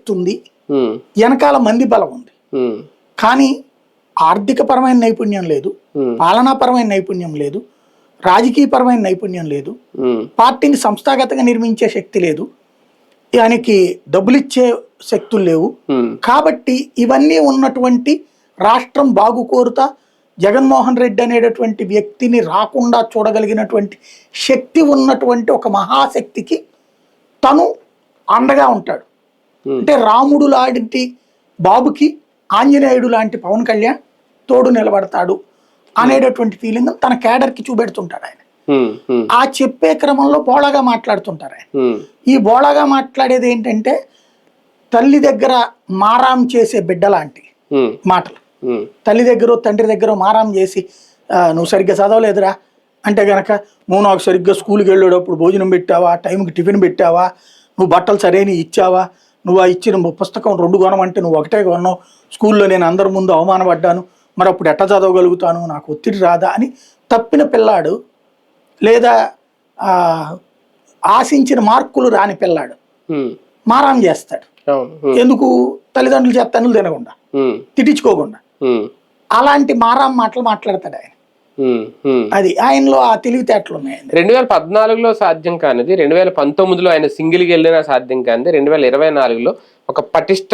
శక్తి ఉంది, వెనకాల మంది బలం ఉంది. కానీ ఆర్థికపరమైన నైపుణ్యం లేదు, పాలనాపరమైన నైపుణ్యం లేదు, రాజకీయపరమైన నైపుణ్యం లేదు, పార్టీని సంస్థాగతంగా నిర్మించే శక్తి లేదు, ఆయనకి డబ్బులు ఇచ్చే శక్తులు లేవు. కాబట్టి ఇవన్నీ ఉన్నటువంటి రాష్ట్రం బాగు కోరుతా జగన్మోహన్ రెడ్డి అనేటటువంటి వ్యక్తిని రాకుండా చూడగలిగినటువంటి శక్తి ఉన్నటువంటి ఒక మహాశక్తికి తను అండగా ఉంటాడు. అంటే రాముడు లాంటి బాబుకి ఆంజనేయుడు లాంటి పవన్ కళ్యాణ్ తోడు నిలబడతాడు అనేటటువంటి ఫీలింగ్ తన క్యాడర్కి చూపెడుతుంటాడు ఆయన. ఆ చెప్పే క్రమంలో బోళాగా మాట్లాడుతుంటారు ఆయన. ఈ బోళాగా మాట్లాడేది ఏంటంటే తల్లి దగ్గర మారాం చేసే బిడ్డ లాంటి మాటలు. తల్లి దగ్గర తండ్రి దగ్గర మారాం చేసి నువ్వు సరిగ్గా చదవలేదురా అంటే గనక నువ్వు నాకు సరిగ్గా స్కూల్కి వెళ్ళేటప్పుడు భోజనం పెట్టావా, టైంకి టిఫిన్ పెట్టావా, నువ్వు బట్టలు సరైన ఇచ్చావా, నువ్వు ఆ ఇచ్చిన పుస్తకం 2 కొనమంటే నువ్వు ఒకటే కొన్నావు, స్కూల్లో నేను అందరి ముందు అవమానపడ్డాను, మరి అప్పుడు ఎట్ట చదవగలుగుతాను, నాకు ఒత్తిడి రాదా అని తప్పిన పిల్లాడు లేదా ఆశించిన మార్కులు రాని పిల్లాడు మారాం చేస్తాడు. ఎందుకు? తల్లిదండ్రులు చేస్తాను తినకుండా, తిట్టించుకోకుండా. అలాంటి మారాం మాటలు మాట్లాడతాడు ఆయన. అది ఆయనలో ఆ తెలివితేటలు ఉన్నాయి. 2014లో సాధ్యం కానిది 2019లో ఆయన సింగిల్కి వెళ్ళినా సాధ్యం కానిది 2024లో ఒక పటిష్ట